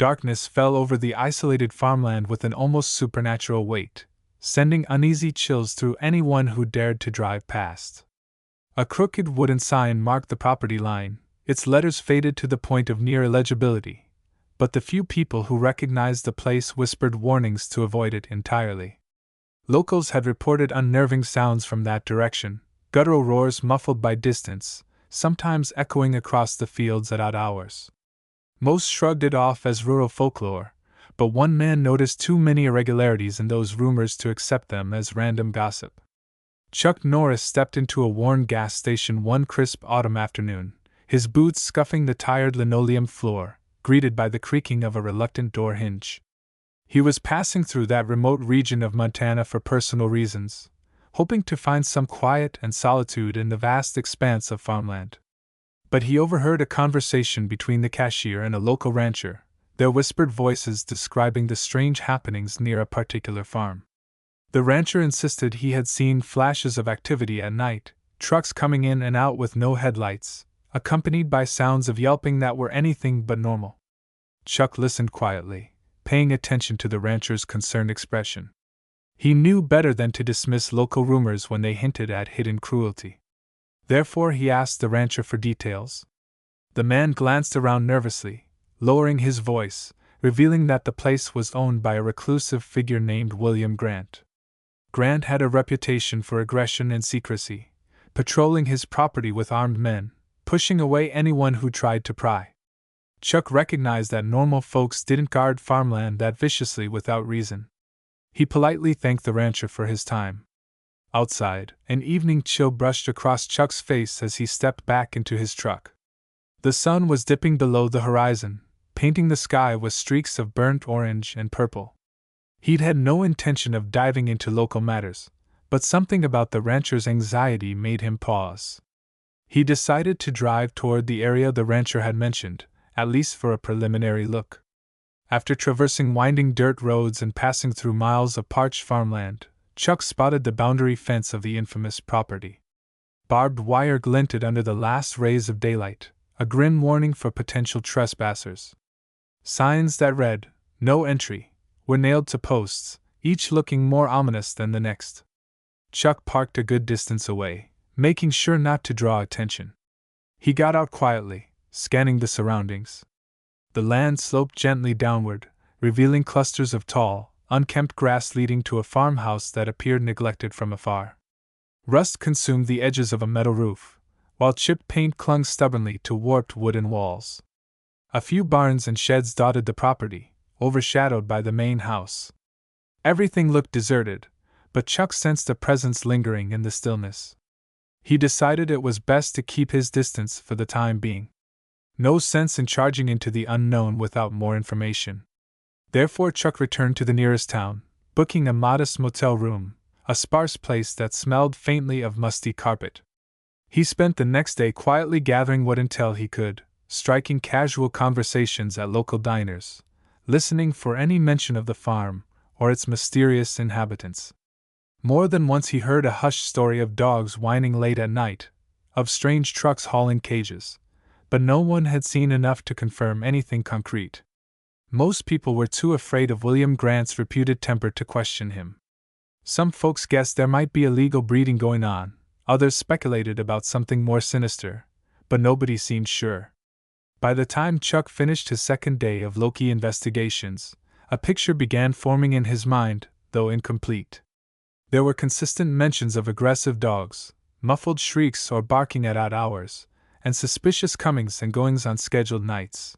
Darkness fell over the isolated farmland with an almost supernatural weight, sending uneasy chills through anyone who dared to drive past. A crooked wooden sign marked the property line, its letters faded to the point of near illegibility, but the few people who recognized the place whispered warnings to avoid it entirely. Locals had reported unnerving sounds from that direction, guttural roars muffled by distance, sometimes echoing across the fields at odd hours. Most shrugged it off as rural folklore, but one man noticed too many irregularities in those rumors to accept them as random gossip. Chuck Norris stepped into a worn gas station one crisp autumn afternoon, his boots scuffing the tired linoleum floor, greeted by the creaking of a reluctant door hinge. He was passing through that remote region of Montana for personal reasons, hoping to find some quiet and solitude in the vast expanse of farmland. But he overheard a conversation between the cashier and a local rancher, their whispered voices describing the strange happenings near a particular farm. The rancher insisted he had seen flashes of activity at night, trucks coming in and out with no headlights, accompanied by sounds of yelping that were anything but normal. Chuck listened quietly, paying attention to the rancher's concerned expression. He knew better than to dismiss local rumors when they hinted at hidden cruelty. Therefore he asked the rancher for details. The man glanced around nervously, lowering his voice, revealing that the place was owned by a reclusive figure named William Grant. Grant had a reputation for aggression and secrecy, patrolling his property with armed men, pushing away anyone who tried to pry. Chuck recognized that normal folks didn't guard farmland that viciously without reason. He politely thanked the rancher for his time. Outside, an evening chill brushed across Chuck's face as he stepped back into his truck. The sun was dipping below the horizon, painting the sky with streaks of burnt orange and purple. He'd had no intention of diving into local matters, but something about the rancher's anxiety made him pause. He decided to drive toward the area the rancher had mentioned, at least for a preliminary look. After traversing winding dirt roads and passing through miles of parched farmland, Chuck spotted the boundary fence of the infamous property. Barbed wire glinted under the last rays of daylight, a grim warning for potential trespassers. Signs that read, "No entry," were nailed to posts, each looking more ominous than the next. Chuck parked a good distance away, making sure not to draw attention. He got out quietly, scanning the surroundings. The land sloped gently downward, revealing clusters of tall, unkempt grass leading to a farmhouse that appeared neglected from afar. Rust consumed the edges of a metal roof, while chipped paint clung stubbornly to warped wooden walls. A few barns and sheds dotted the property, overshadowed by the main house. Everything looked deserted, but Chuck sensed a presence lingering in the stillness. He decided it was best to keep his distance for the time being. No sense in charging into the unknown without more information. Therefore Chuck returned to the nearest town, booking a modest motel room, a sparse place that smelled faintly of musty carpet. He spent the next day quietly gathering what intel he could, striking casual conversations at local diners, listening for any mention of the farm or its mysterious inhabitants. More than once he heard a hushed story of dogs whining late at night, of strange trucks hauling cages, but no one had seen enough to confirm anything concrete. Most people were too afraid of William Grant's reputed temper to question him. Some folks guessed there might be illegal breeding going on, others speculated about something more sinister, but nobody seemed sure. By the time Chuck finished his second day of low-key investigations, a picture began forming in his mind, though incomplete. There were consistent mentions of aggressive dogs, muffled shrieks or barking at odd hours, and suspicious comings and goings on scheduled nights.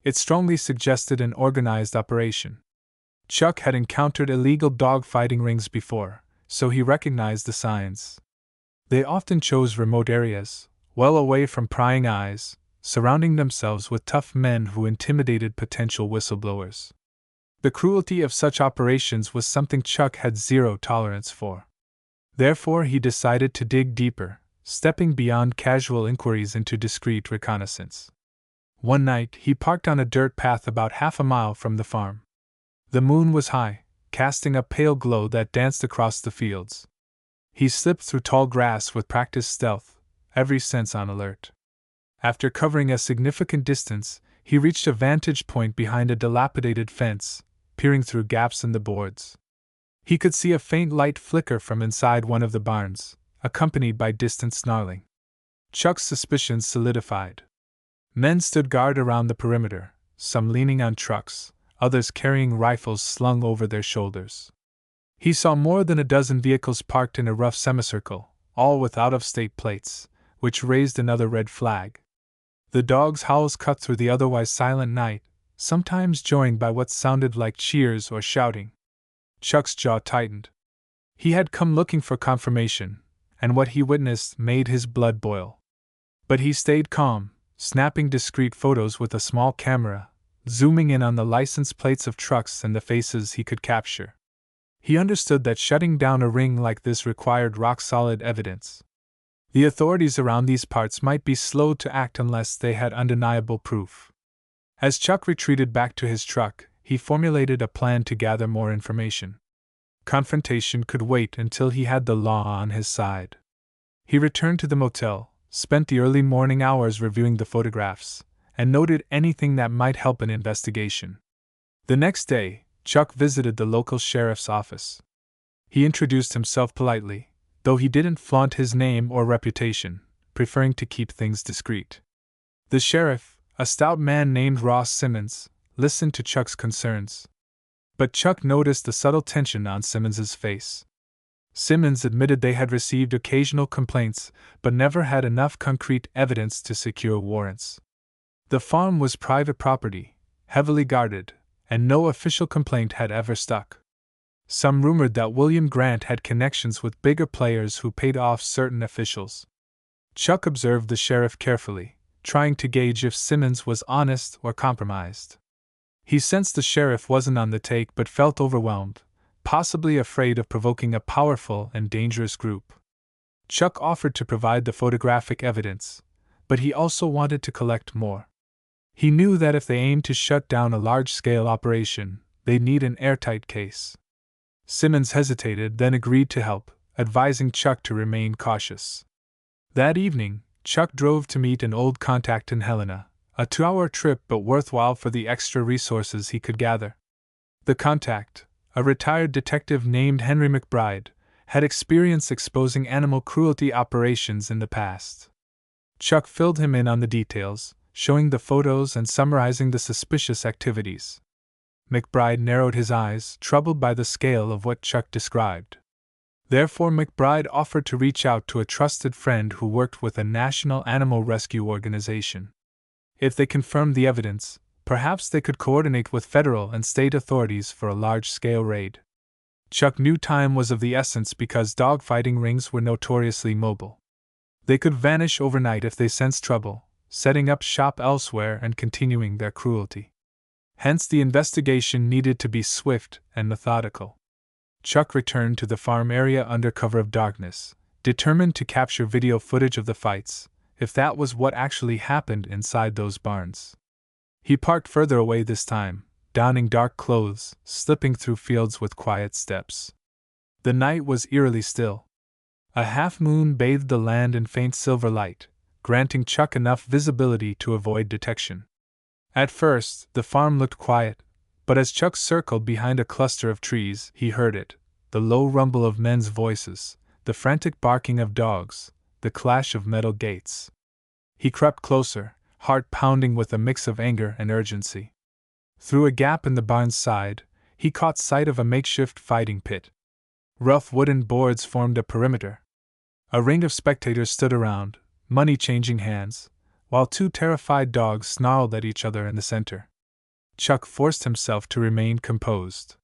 It strongly suggested an organized operation. Chuck had encountered illegal dogfighting rings before, so he recognized the signs. They often chose remote areas, well away from prying eyes, surrounding themselves with tough men who intimidated potential whistleblowers. The cruelty of such operations was something Chuck had zero tolerance for. Therefore he decided to dig deeper, stepping beyond casual inquiries into discreet reconnaissance. One night he parked on a dirt path about half a mile from the farm. The moon was high, casting a pale glow that danced across the fields. He slipped through tall grass with practiced stealth, every sense on alert. After covering a significant distance, he reached a vantage point behind a dilapidated fence, peering through gaps in the boards. He could see a faint light flicker from inside one of the barns, accompanied by distant snarling. Chuck's suspicions solidified. Men stood guard around the perimeter, some leaning on trucks, others carrying rifles slung over their shoulders. He saw more than a dozen vehicles parked in a rough semicircle, all with out-of-state plates, which raised another red flag. The dogs' howls cut through the otherwise silent night, sometimes joined by what sounded like cheers or shouting. Chuck's jaw tightened. He had come looking for confirmation, and what he witnessed made his blood boil. But he stayed calm, snapping discreet photos with a small camera, zooming in on the license plates of trucks and the faces he could capture. He understood that shutting down a ring like this required rock-solid evidence. The authorities around these parts might be slow to act unless they had undeniable proof. As Chuck retreated back to his truck, he formulated a plan to gather more information. Confrontation could wait until he had the law on his side. He returned to the motel, spent the early morning hours reviewing the photographs, and noted anything that might help an investigation. The next day, Chuck visited the local sheriff's office. He introduced himself politely, though he didn't flaunt his name or reputation, preferring to keep things discreet. The sheriff, a stout man named Ross Simmons, listened to Chuck's concerns. But Chuck noticed the subtle tension on Simmons's face. Simmons admitted they had received occasional complaints, but never had enough concrete evidence to secure warrants. The farm was private property, heavily guarded, and no official complaint had ever stuck. Some rumored that William Grant had connections with bigger players who paid off certain officials. Chuck observed the sheriff carefully, trying to gauge if Simmons was honest or compromised. He sensed the sheriff wasn't on the take but felt overwhelmed, possibly afraid of provoking a powerful and dangerous group. Chuck offered to provide the photographic evidence, but he also wanted to collect more. He knew that if they aimed to shut down a large-scale operation, they'd need an airtight case. Simmons hesitated, then agreed to help, advising Chuck to remain cautious. That evening, Chuck drove to meet an old contact in Helena, a 2-hour trip but worthwhile for the extra resources he could gather. The contact, a retired detective named Henry McBride, had experience exposing animal cruelty operations in the past. Chuck filled him in on the details, showing the photos and summarizing the suspicious activities. McBride narrowed his eyes, troubled by the scale of what Chuck described. Therefore, McBride offered to reach out to a trusted friend who worked with a national animal rescue organization. If they confirmed the evidence, perhaps they could coordinate with federal and state authorities for a large-scale raid. Chuck knew time was of the essence because dogfighting rings were notoriously mobile. They could vanish overnight if they sensed trouble, setting up shop elsewhere and continuing their cruelty. Hence the investigation needed to be swift and methodical. Chuck returned to the farm area under cover of darkness, determined to capture video footage of the fights, if that was what actually happened inside those barns. He parked further away this time, donning dark clothes, slipping through fields with quiet steps. The night was eerily still. A half-moon bathed the land in faint silver light, granting Chuck enough visibility to avoid detection. At first, the farm looked quiet, but as Chuck circled behind a cluster of trees, he heard it, the low rumble of men's voices, the frantic barking of dogs, the clash of metal gates. He crept closer, heart pounding with a mix of anger and urgency. Through a gap in the barn's side, he caught sight of a makeshift fighting pit. Rough wooden boards formed a perimeter. A ring of spectators stood around, money changing hands, while 2 terrified dogs snarled at each other in the center. Chuck forced himself to remain composed.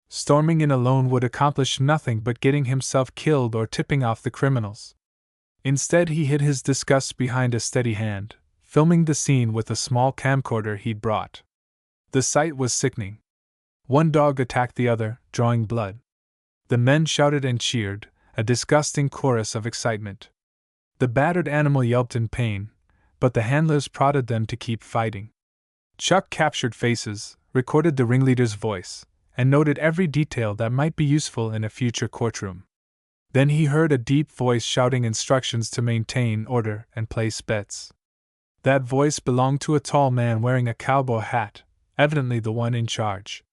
Storming in alone would accomplish nothing but getting himself killed or tipping off the criminals. Instead, he hid his disgust behind a steady hand, filming the scene with a small camcorder he'd brought. The sight was sickening. One dog attacked the other, drawing blood. The men shouted and cheered, a disgusting chorus of excitement. The battered animal yelped in pain, but the handlers prodded them to keep fighting. Chuck captured faces, recorded the ringleader's voice, and noted every detail that might be useful in a future courtroom. Then he heard a deep voice shouting instructions to maintain order and place bets. That voice belonged to a tall man wearing a cowboy hat, evidently the one in charge.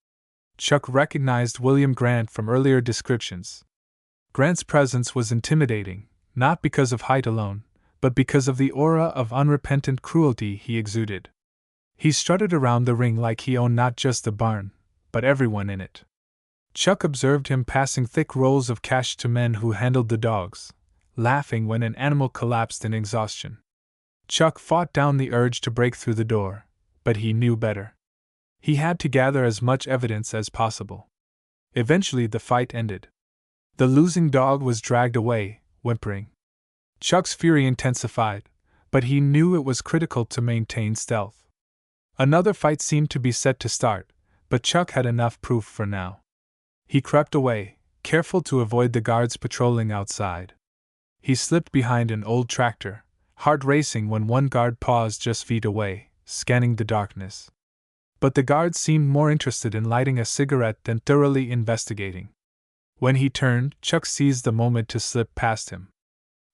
Chuck recognized William Grant from earlier descriptions. Grant's presence was intimidating, not because of height alone, but because of the aura of unrepentant cruelty he exuded. He strutted around the ring like he owned not just the barn, but everyone in it. Chuck observed him passing thick rolls of cash to men who handled the dogs, laughing when an animal collapsed in exhaustion. Chuck fought down the urge to break through the door, but he knew better. He had to gather as much evidence as possible. Eventually the fight ended. The losing dog was dragged away, whimpering. Chuck's fury intensified, but he knew it was critical to maintain stealth. Another fight seemed to be set to start, but Chuck had enough proof for now. He crept away, careful to avoid the guards patrolling outside. He slipped behind an old tractor, heart racing when one guard paused just feet away, scanning the darkness. But the guard seemed more interested in lighting a cigarette than thoroughly investigating. When he turned, Chuck seized the moment to slip past him.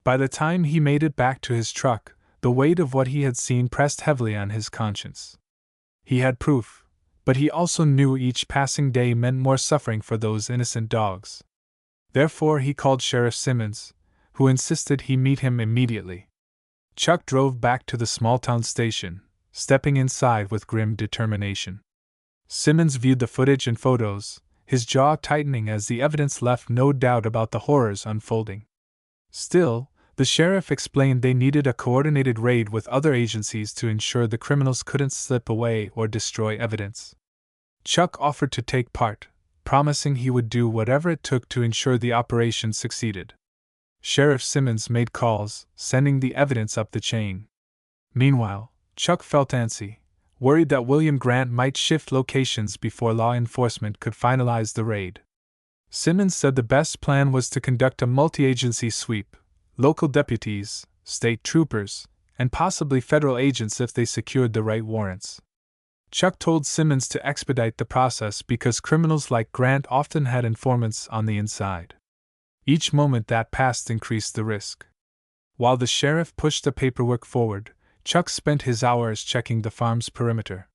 By the time he made it back to his truck, the weight of what he had seen pressed heavily on his conscience. He had proof, but he also knew each passing day meant more suffering for those innocent dogs. Therefore he called Sheriff Simmons, who insisted he meet him immediately. Chuck drove back to the small-town station, stepping inside with grim determination. Simmons viewed the footage and photos, his jaw tightening as the evidence left no doubt about the horrors unfolding. Still, the sheriff explained they needed a coordinated raid with other agencies to ensure the criminals couldn't slip away or destroy evidence. Chuck offered to take part, promising he would do whatever it took to ensure the operation succeeded. Sheriff Simmons made calls, sending the evidence up the chain. Meanwhile, Chuck felt antsy, worried that William Grant might shift locations before law enforcement could finalize the raid. Simmons said the best plan was to conduct a multi-agency sweep, local deputies, state troopers, and possibly federal agents if they secured the right warrants. Chuck told Simmons to expedite the process because criminals like Grant often had informants on the inside. Each moment that passed increased the risk. While the sheriff pushed the paperwork forward, Chuck spent his hours checking the farm's perimeter.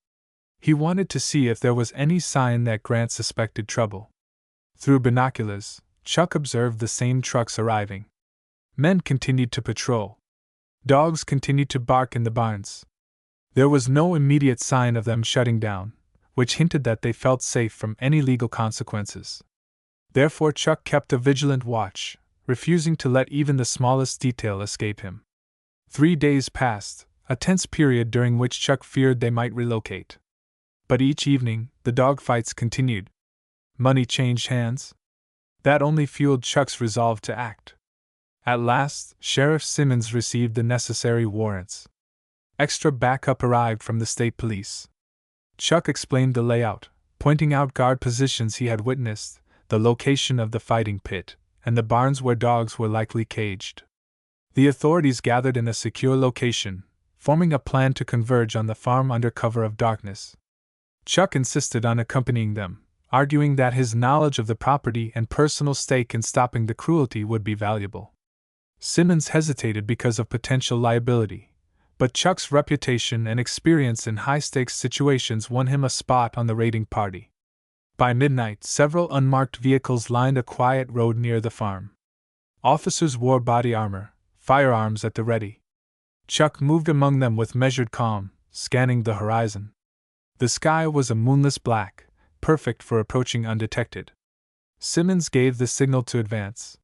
He wanted to see if there was any sign that Grant suspected trouble. Through binoculars, Chuck observed the same trucks arriving. Men continued to patrol. Dogs continued to bark in the barns. There was no immediate sign of them shutting down, which hinted that they felt safe from any legal consequences. Therefore Chuck kept a vigilant watch, refusing to let even the smallest detail escape him. 3 days passed, a tense period during which Chuck feared they might relocate. But each evening, the dogfights continued. Money changed hands? That only fueled Chuck's resolve to act. At last, Sheriff Simmons received the necessary warrants. Extra backup arrived from the state police. Chuck explained the layout, pointing out guard positions he had witnessed, the location of the fighting pit, and the barns where dogs were likely caged. The authorities gathered in a secure location, forming a plan to converge on the farm under cover of darkness. Chuck insisted on accompanying them, arguing that his knowledge of the property and personal stake in stopping the cruelty would be valuable. Simmons hesitated because of potential liability, but Chuck's reputation and experience in high-stakes situations won him a spot on the raiding party. By midnight, several unmarked vehicles lined a quiet road near the farm. Officers wore body armor, firearms at the ready. Chuck moved among them with measured calm, scanning the horizon. The sky was a moonless black, perfect for approaching undetected. Simmons gave the signal to advance.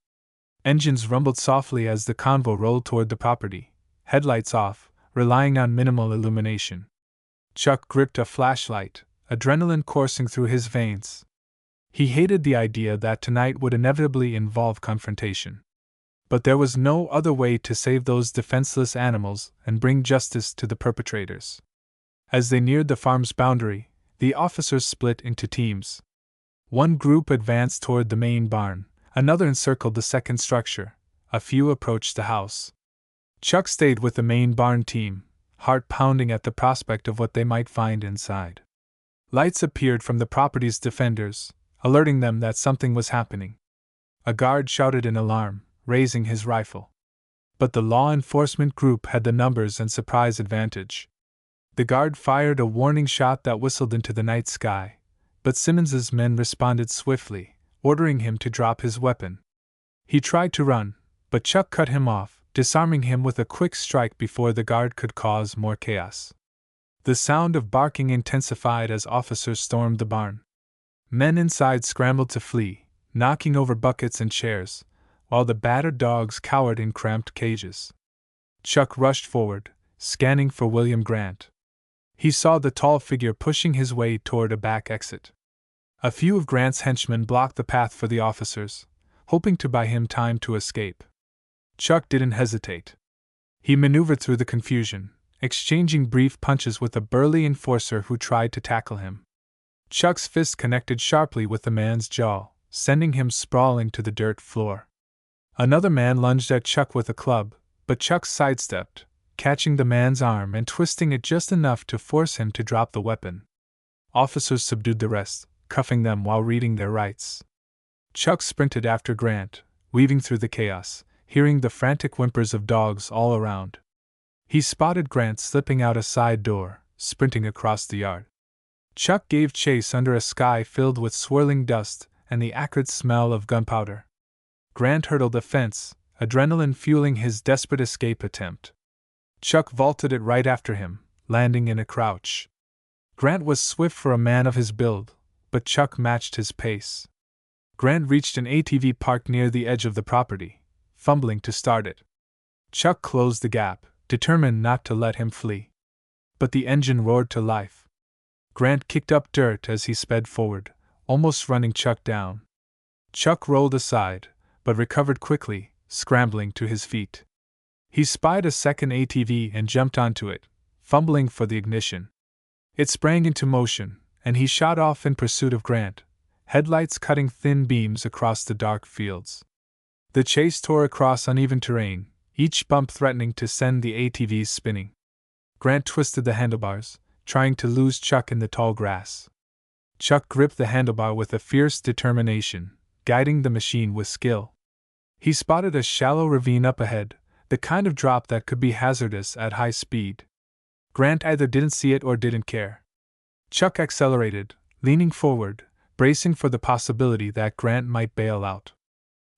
Engines rumbled softly as the convoy rolled toward the property, headlights off, relying on minimal illumination. Chuck gripped a flashlight, adrenaline coursing through his veins. He hated the idea that tonight would inevitably involve confrontation. But there was no other way to save those defenseless animals and bring justice to the perpetrators. As they neared the farm's boundary, the officers split into teams. One group advanced toward the main barn, another encircled the second structure, a few approached the house. Chuck stayed with the main barn team, heart pounding at the prospect of what they might find inside. Lights appeared from the property's defenders, alerting them that something was happening. A guard shouted in alarm, raising his rifle. but the law enforcement group had the numbers and surprise advantage. The guard fired a warning shot that whistled into the night sky, but Simmons's men responded swiftly, ordering him to drop his weapon. He tried to run, but Chuck cut him off, disarming him with a quick strike before the guard could cause more chaos. The sound of barking intensified as officers stormed the barn. Men inside scrambled to flee, knocking over buckets and chairs, while the battered dogs cowered in cramped cages. Chuck rushed forward, scanning for William Grant. He saw the tall figure pushing his way toward a back exit. A few of Grant's henchmen blocked the path for the officers, hoping to buy him time to escape. Chuck didn't hesitate. He maneuvered through the confusion, exchanging brief punches with a burly enforcer who tried to tackle him. Chuck's fist connected sharply with the man's jaw, sending him sprawling to the dirt floor. Another man lunged at Chuck with a club, but Chuck sidestepped, catching the man's arm and twisting it just enough to force him to drop the weapon. Officers subdued the rest, cuffing them while reading their rights. Chuck sprinted after Grant, weaving through the chaos, hearing the frantic whimpers of dogs all around. He spotted Grant slipping out a side door, sprinting across the yard. Chuck gave chase under a sky filled with swirling dust and the acrid smell of gunpowder. Grant hurdled a fence, adrenaline fueling his desperate escape attempt. Chuck vaulted it right after him, landing in a crouch. Grant was swift for a man of his build, but Chuck matched his pace. Grant reached an ATV parked near the edge of the property, fumbling to start it. Chuck closed the gap, determined not to let him flee. But the engine roared to life. Grant kicked up dirt as he sped forward, almost running Chuck down. Chuck rolled aside, but recovered quickly, scrambling to his feet. He spied a second ATV and jumped onto it, fumbling for the ignition. It sprang into motion, and he shot off in pursuit of Grant, headlights cutting thin beams across the dark fields. The chase tore across uneven terrain, each bump threatening to send the ATVs spinning. Grant twisted the handlebars, trying to lose Chuck in the tall grass. Chuck gripped the handlebar with a fierce determination, guiding the machine with skill. He spotted a shallow ravine up ahead, the kind of drop that could be hazardous at high speed. Grant either didn't see it or didn't care. Chuck accelerated, leaning forward, bracing for the possibility that Grant might bail out.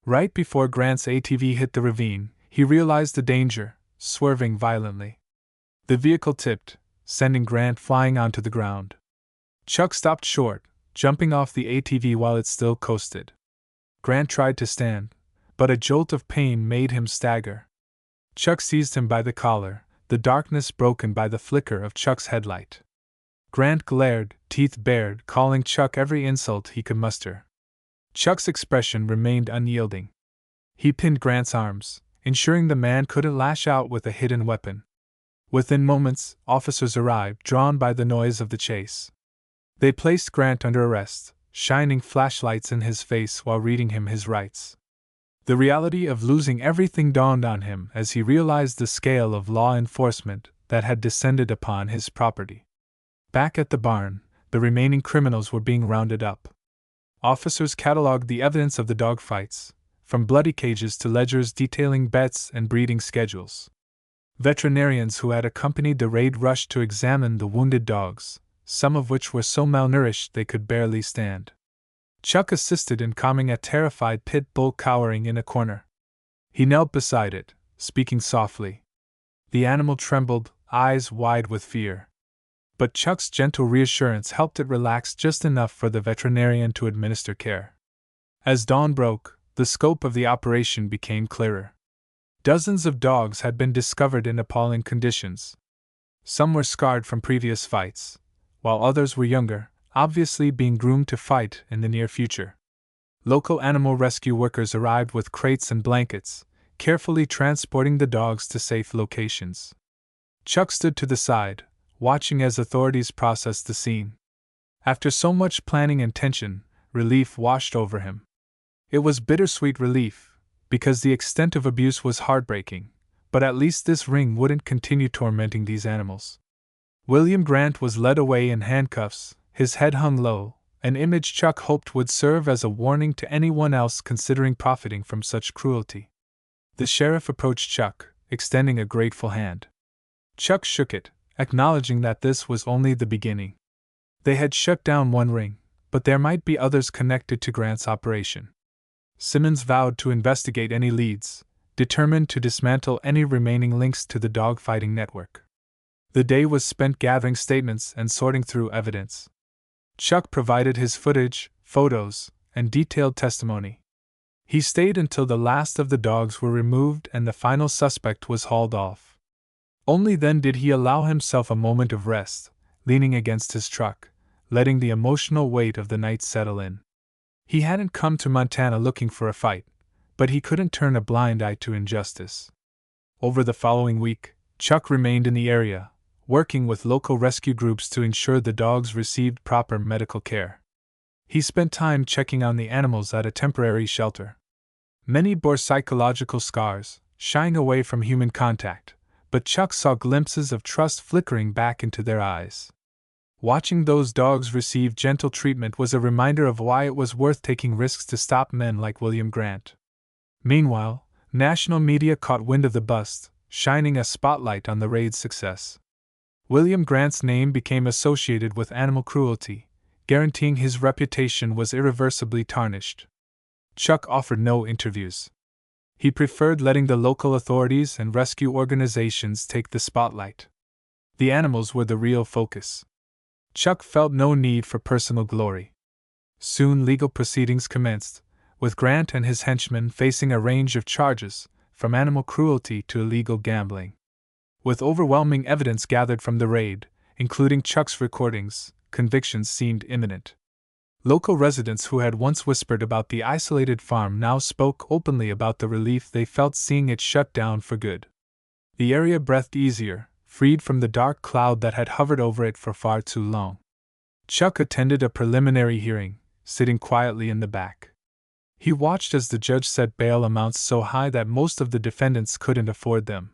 Right before Grant's ATV hit the ravine, he realized the danger, swerving violently. The vehicle tipped, sending Grant flying onto the ground. Chuck stopped short, jumping off the ATV while it still coasted. Grant tried to stand, but a jolt of pain made him stagger. Chuck seized him by the collar, the darkness broken by the flicker of Chuck's headlight. Grant glared, teeth bared, calling Chuck every insult he could muster. Chuck's expression remained unyielding. He pinned Grant's arms, ensuring the man couldn't lash out with a hidden weapon. Within moments, officers arrived, drawn by the noise of the chase. They placed Grant under arrest, shining flashlights in his face while reading him his rights. The reality of losing everything dawned on him as he realized the scale of law enforcement that had descended upon his property. Back at the barn, the remaining criminals were being rounded up. Officers cataloged the evidence of the dogfights, from bloody cages to ledgers detailing bets and breeding schedules. Veterinarians who had accompanied the raid rushed to examine the wounded dogs, some of which were so malnourished they could barely stand. Chuck assisted in calming a terrified pit bull cowering in a corner. He knelt beside it, speaking softly. The animal trembled, eyes wide with fear. But Chuck's gentle reassurance helped it relax just enough for the veterinarian to administer care. As dawn broke, the scope of the operation became clearer. Dozens of dogs had been discovered in appalling conditions. Some were scarred from previous fights, while others were younger, obviously being groomed to fight in the near future. Local animal rescue workers arrived with crates and blankets, carefully transporting the dogs to safe locations. Chuck stood to the side, watching as authorities processed the scene. After so much planning and tension, relief washed over him. It was bittersweet relief, because the extent of abuse was heartbreaking, but at least this ring wouldn't continue tormenting these animals. William Grant was led away in handcuffs, his head hung low, an image Chuck hoped would serve as a warning to anyone else considering profiting from such cruelty. The sheriff approached Chuck, extending a grateful hand. Chuck shook it, acknowledging that this was only the beginning. They had shut down one ring, but there might be others connected to Grant's operation. Simmons vowed to investigate any leads, determined to dismantle any remaining links to the dogfighting network. The day was spent gathering statements and sorting through evidence. Chuck provided his footage, photos, and detailed testimony. He stayed until the last of the dogs were removed and the final suspect was hauled off. Only then did he allow himself a moment of rest, leaning against his truck, letting the emotional weight of the night settle in. He hadn't come to Montana looking for a fight, but he couldn't turn a blind eye to injustice. Over the following week, Chuck remained in the area, working with local rescue groups to ensure the dogs received proper medical care. He spent time checking on the animals at a temporary shelter. Many bore psychological scars, shying away from human contact, but Chuck saw glimpses of trust flickering back into their eyes. Watching those dogs receive gentle treatment was a reminder of why it was worth taking risks to stop men like William Grant. Meanwhile, national media caught wind of the bust, shining a spotlight on the raid's success. William Grant's name became associated with animal cruelty, guaranteeing his reputation was irreversibly tarnished. Chuck offered no interviews. He preferred letting the local authorities and rescue organizations take the spotlight. The animals were the real focus. Chuck felt no need for personal glory. Soon legal proceedings commenced, with Grant and his henchmen facing a range of charges, from animal cruelty to illegal gambling. With overwhelming evidence gathered from the raid, including Chuck's recordings, convictions seemed imminent. Local residents who had once whispered about the isolated farm now spoke openly about the relief they felt seeing it shut down for good. The area breathed easier, freed from the dark cloud that had hovered over it for far too long. Chuck attended a preliminary hearing, sitting quietly in the back. He watched as the judge set bail amounts so high that most of the defendants couldn't afford them.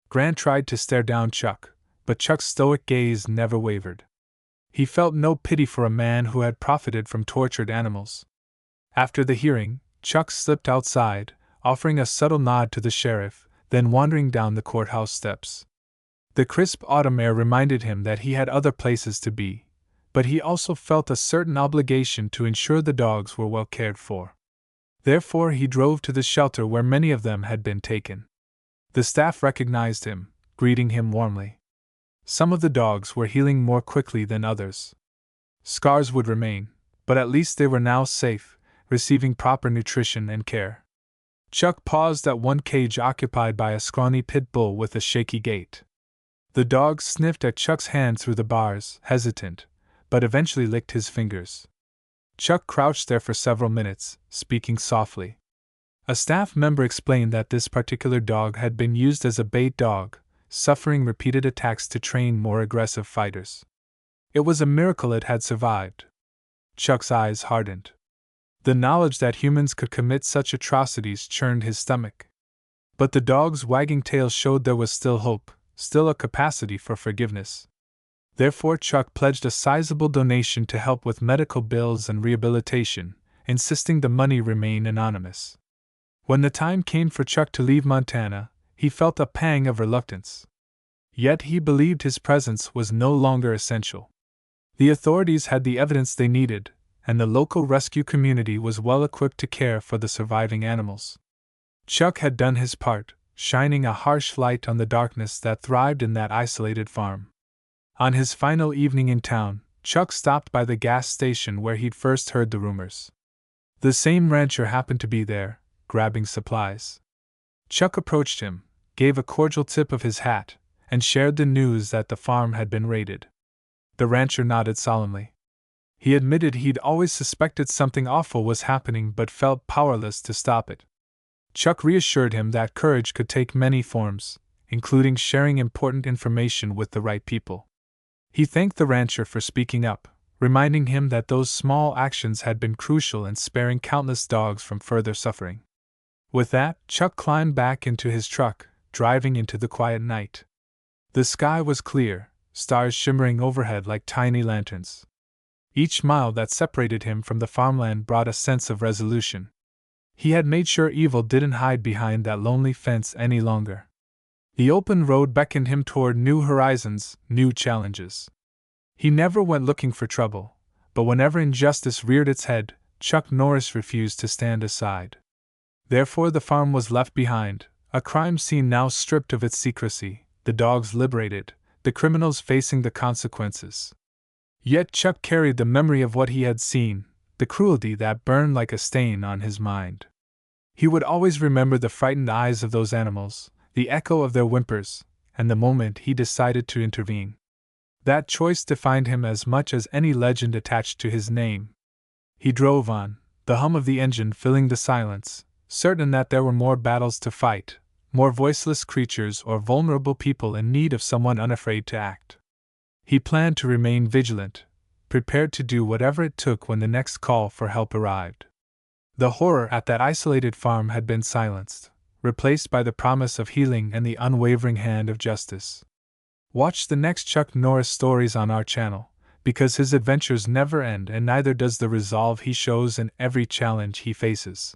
Grant tried to stare down Chuck, but Chuck's stoic gaze never wavered. He felt no pity for a man who had profited from tortured animals. After the hearing, Chuck slipped outside, offering a subtle nod to the sheriff, then wandering down the courthouse steps. The crisp autumn air reminded him that he had other places to be, but he also felt a certain obligation to ensure the dogs were well cared for. Therefore, he drove to the shelter where many of them had been taken. The staff recognized him, greeting him warmly. Some of the dogs were healing more quickly than others. Scars would remain, but at least they were now safe, receiving proper nutrition and care. Chuck paused at one cage occupied by a scrawny pit bull with a shaky gait. The dog sniffed at Chuck's hand through the bars, hesitant, but eventually licked his fingers. Chuck crouched there for several minutes, speaking softly. A staff member explained that this particular dog had been used as a bait dog, suffering repeated attacks to train more aggressive fighters. It was a miracle it had survived. Chuck's eyes hardened. The knowledge that humans could commit such atrocities churned his stomach. But the dog's wagging tail showed there was still hope, still a capacity for forgiveness. Therefore, Chuck pledged a sizable donation to help with medical bills and rehabilitation, insisting the money remain anonymous. When the time came for Chuck to leave Montana, he felt a pang of reluctance. Yet he believed his presence was no longer essential. The authorities had the evidence they needed, and the local rescue community was well equipped to care for the surviving animals. Chuck had done his part, shining a harsh light on the darkness that thrived in that isolated farm. On his final evening in town, Chuck stopped by the gas station where he'd first heard the rumors. The same rancher happened to be there, grabbing supplies. Chuck approached him, gave a cordial tip of his hat, and shared the news that the farm had been raided. The rancher nodded solemnly. He admitted he'd always suspected something awful was happening but felt powerless to stop it. Chuck reassured him that courage could take many forms, including sharing important information with the right people. He thanked the rancher for speaking up, reminding him that those small actions had been crucial in sparing countless dogs from further suffering. With that, Chuck climbed back into his truck, driving into the quiet night. The sky was clear, stars shimmering overhead like tiny lanterns. Each mile that separated him from the farmland brought a sense of resolution. He had made sure evil didn't hide behind that lonely fence any longer. The open road beckoned him toward new horizons, new challenges. He never went looking for trouble, but whenever injustice reared its head, Chuck Norris refused to stand aside. Therefore the farm was left behind, a crime scene now stripped of its secrecy, the dogs liberated, the criminals facing the consequences. Yet Chuck carried the memory of what he had seen, the cruelty that burned like a stain on his mind. He would always remember the frightened eyes of those animals, the echo of their whimpers, and the moment he decided to intervene. That choice defined him as much as any legend attached to his name. He drove on, the hum of the engine filling the silence, certain that there were more battles to fight, more voiceless creatures or vulnerable people in need of someone unafraid to act. He planned to remain vigilant, prepared to do whatever it took when the next call for help arrived. The horror at that isolated farm had been silenced, replaced by the promise of healing and the unwavering hand of justice. Watch the next Chuck Norris stories on our channel, because his adventures never end and neither does the resolve he shows in every challenge he faces.